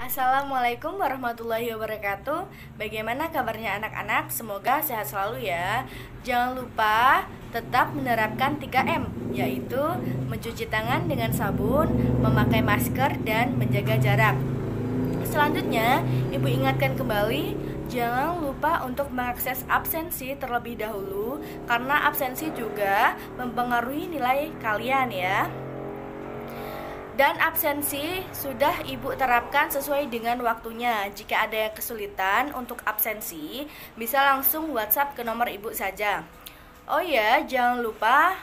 Assalamualaikum warahmatullahi wabarakatuh. Bagaimana kabarnya anak-anak? Semoga sehat selalu ya. Jangan lupa tetap menerapkan 3M, yaitu mencuci tangan dengan sabun, memakai masker, dan menjaga jarak. Selanjutnya, Ibu ingatkan kembali, jangan lupa untuk mengakses absensi terlebih dahulu, karena absensi juga mempengaruhi nilai kalian ya. Dan absensi sudah Ibu terapkan sesuai dengan waktunya. Jika ada yang kesulitan untuk absensi, bisa langsung WhatsApp ke nomor Ibu saja. Oh ya, jangan lupa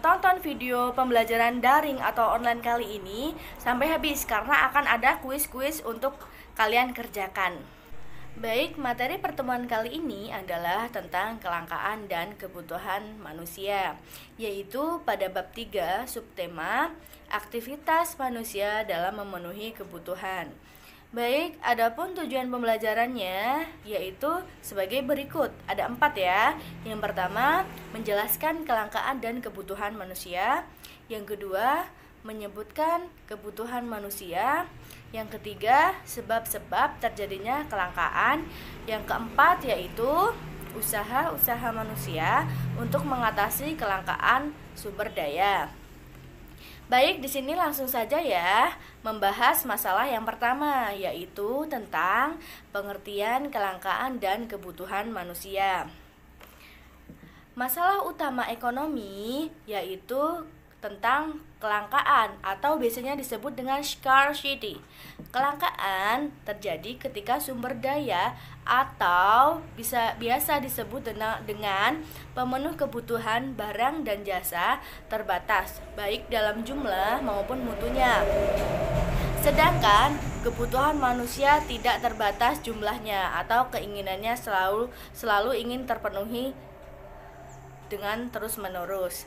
tonton video pembelajaran daring atau online kali ini sampai habis, karena akan ada kuis-kuis untuk kalian kerjakan. Baik, materi pertemuan kali ini adalah tentang kelangkaan dan kebutuhan manusia, yaitu pada bab 3 subtema aktivitas manusia dalam memenuhi kebutuhan. Baik, adapun tujuan pembelajarannya yaitu sebagai berikut. Ada 4 ya. Yang pertama, menjelaskan kelangkaan dan kebutuhan manusia. Yang kedua, menyebutkan kebutuhan manusia. Yang ketiga, sebab-sebab terjadinya kelangkaan. Yang keempat yaitu usaha-usaha manusia untuk mengatasi kelangkaan sumber daya. Baik, di sini langsung saja ya membahas masalah yang pertama, yaitu tentang pengertian kelangkaan dan kebutuhan manusia. Masalah utama ekonomi yaitu tentang kelangkaan atau biasanya disebut dengan scarcity. Kelangkaan terjadi ketika sumber daya atau biasa disebut dengan pemenuh kebutuhan barang dan jasa terbatas, baik dalam jumlah maupun mutunya. Sedangkan kebutuhan manusia tidak terbatas jumlahnya atau keinginannya selalu ingin terpenuhi dengan terus-menerus.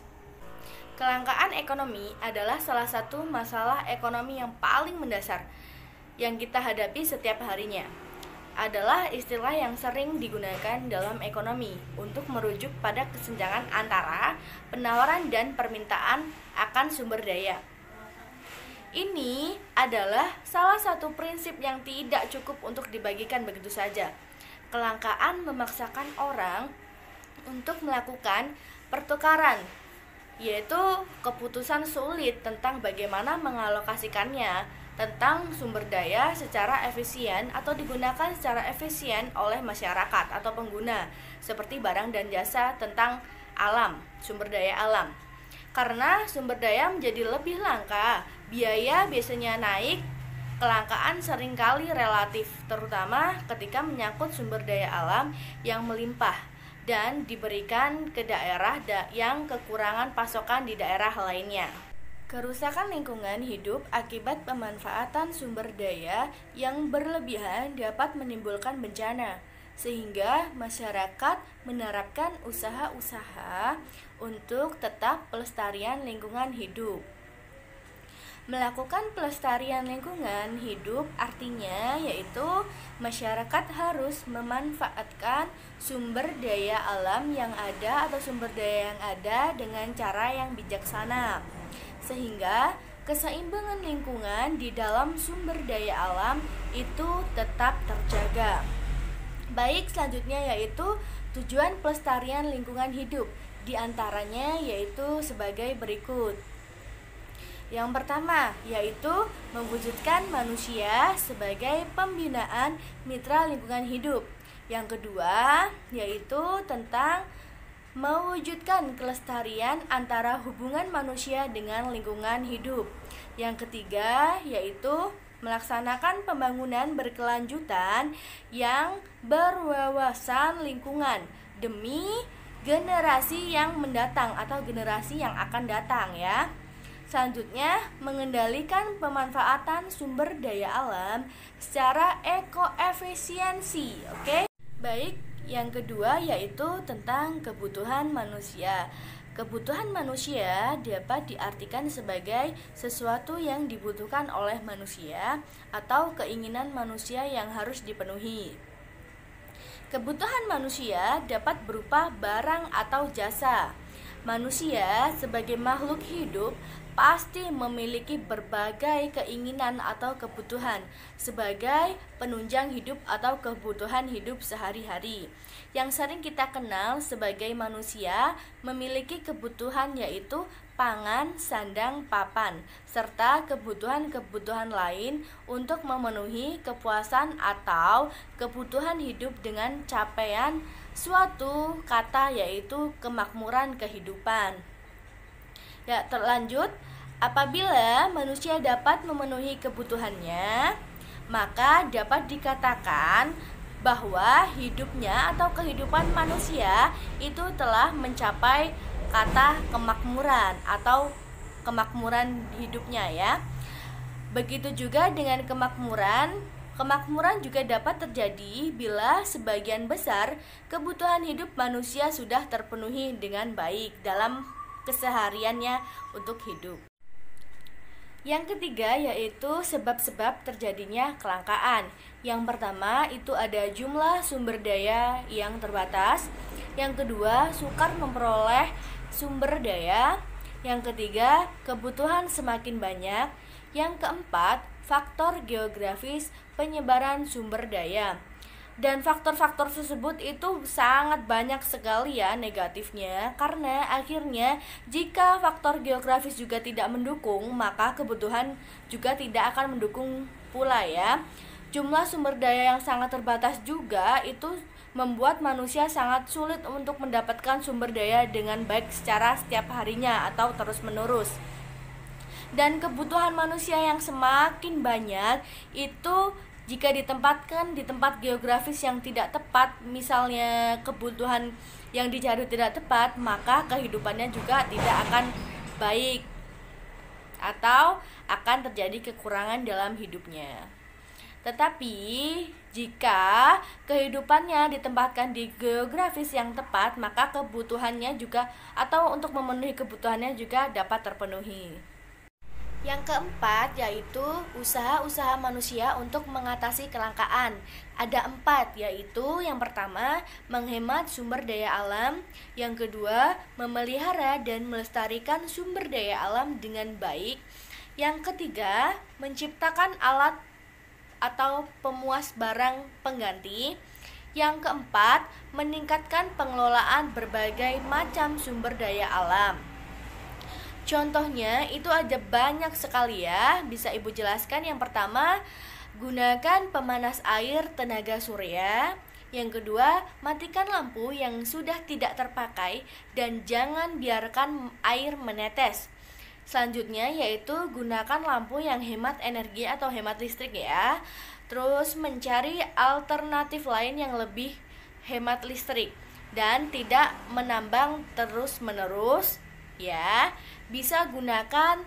Kelangkaan ekonomi adalah salah satu masalah ekonomi yang paling mendasar yang kita hadapi setiap harinya. Adalah istilah yang sering digunakan dalam ekonomi untuk merujuk pada kesenjangan antara penawaran dan permintaan akan sumber daya. Ini adalah salah satu prinsip yang tidak cukup untuk dibagikan begitu saja. Kelangkaan memaksakan orang untuk melakukan pertukaran, yaitu keputusan sulit tentang bagaimana mengalokasikannya, tentang sumber daya secara efisien atau digunakan secara efisien oleh masyarakat atau pengguna, seperti barang dan jasa, tentang alam, sumber daya alam. Karena sumber daya menjadi lebih langka, biaya biasanya naik, kelangkaan seringkali relatif, terutama ketika menyangkut sumber daya alam yang melimpah dan diberikan ke daerah yang kekurangan pasokan di daerah lainnya. Kerusakan lingkungan hidup akibat pemanfaatan sumber daya yang berlebihan dapat menimbulkan bencana, sehingga masyarakat menerapkan usaha-usaha untuk tetap pelestarian lingkungan hidup. Melakukan pelestarian lingkungan hidup artinya yaitu masyarakat harus memanfaatkan sumber daya alam yang ada atau sumber daya yang ada dengan cara yang bijaksana, sehingga keseimbangan lingkungan di dalam sumber daya alam itu tetap terjaga. Baik, selanjutnya yaitu tujuan pelestarian lingkungan hidup, diantaranya yaitu sebagai berikut. Yang pertama yaitu mewujudkan manusia sebagai pembinaan mitra lingkungan hidup. Yang kedua yaitu tentang mewujudkan kelestarian antara hubungan manusia dengan lingkungan hidup. Yang ketiga yaitu melaksanakan pembangunan berkelanjutan yang berwawasan lingkungan demi generasi yang mendatang atau generasi yang akan datang ya. Selanjutnya, mengendalikan pemanfaatan sumber daya alam secara ekoefisiensi. Oke? Baik, yang kedua yaitu tentang kebutuhan manusia. Kebutuhan manusia dapat diartikan sebagai sesuatu yang dibutuhkan oleh manusia atau keinginan manusia yang harus dipenuhi. Kebutuhan manusia dapat berupa barang atau jasa. Manusia sebagai makhluk hidup pasti memiliki berbagai keinginan atau kebutuhan sebagai penunjang hidup atau kebutuhan hidup sehari-hari. Yang sering kita kenal sebagai manusia memiliki kebutuhan yaitu pangan, sandang, papan, serta kebutuhan-kebutuhan lain untuk memenuhi kepuasan atau kebutuhan hidup dengan capaian suatu kata yaitu kemakmuran kehidupan. Ya, terlanjut, apabila manusia dapat memenuhi kebutuhannya, maka dapat dikatakan bahwa hidupnya atau kehidupan manusia itu telah mencapai kata kemakmuran atau kemakmuran hidupnya ya. Begitu juga dengan Kemakmuran juga dapat terjadi bila sebagian besar kebutuhan hidup manusia sudah terpenuhi dengan baik dalam kesehariannya untuk hidup. Yang ketiga yaitu sebab-sebab terjadinya kelangkaan. Yang pertama itu ada jumlah sumber daya yang terbatas. Yang kedua, sukar memperoleh sumber daya. Yang ketiga, kebutuhan semakin banyak. Yang keempat, faktor geografis penyebaran sumber daya. Dan faktor-faktor tersebut itu sangat banyak sekali ya negatifnya, karena akhirnya jika faktor geografis juga tidak mendukung, maka kebutuhan juga tidak akan mendukung pula ya. Jumlah sumber daya yang sangat terbatas juga itu membuat manusia sangat sulit untuk mendapatkan sumber daya dengan baik secara setiap harinya atau terus-menerus. Dan kebutuhan manusia yang semakin banyak itu jika ditempatkan di tempat geografis yang tidak tepat, misalnya kebutuhan yang dicari tidak tepat, maka kehidupannya juga tidak akan baik atau akan terjadi kekurangan dalam hidupnya. Tetapi jika kehidupannya ditempatkan di geografis yang tepat, maka kebutuhannya juga atau untuk memenuhi kebutuhannya juga dapat terpenuhi. Yang keempat yaitu usaha-usaha manusia untuk mengatasi kelangkaan. Ada 4, yaitu yang pertama menghemat sumber daya alam, yang kedua memelihara dan melestarikan sumber daya alam dengan baik, yang ketiga menciptakan alat atau pemuas barang pengganti, yang keempat meningkatkan pengelolaan berbagai macam sumber daya alam. Contohnya itu ada banyak sekali ya, bisa Ibu jelaskan. Yang pertama, gunakan pemanas air tenaga surya. Yang kedua, matikan lampu yang sudah tidak terpakai dan jangan biarkan air menetes. Selanjutnya yaitu gunakan lampu yang hemat energi atau hemat listrik ya. Terus mencari alternatif lain yang lebih hemat listrik dan tidak menambang terus-menerus ya. Bisa gunakan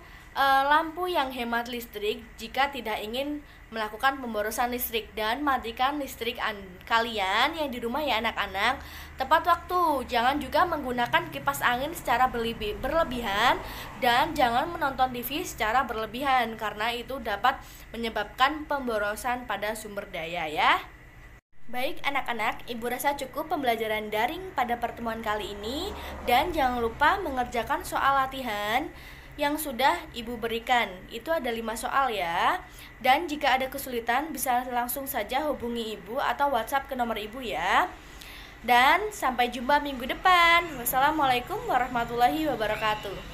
lampu yang hemat listrik jika tidak ingin melakukan pemborosan listrik, dan matikan listrik kalian yang di rumah ya anak-anak tepat waktu. Jangan juga menggunakan kipas angin secara berlebihan dan jangan menonton TV secara berlebihan karena itu dapat menyebabkan pemborosan pada sumber daya ya. Baik anak-anak, Ibu rasa cukup pembelajaran daring pada pertemuan kali ini, dan jangan lupa mengerjakan soal latihan yang sudah Ibu berikan. Itu ada 5 soal ya. Dan jika ada kesulitan bisa langsung saja hubungi Ibu atau WhatsApp ke nomor Ibu ya. Dan sampai jumpa minggu depan. Wassalamualaikum warahmatullahi wabarakatuh.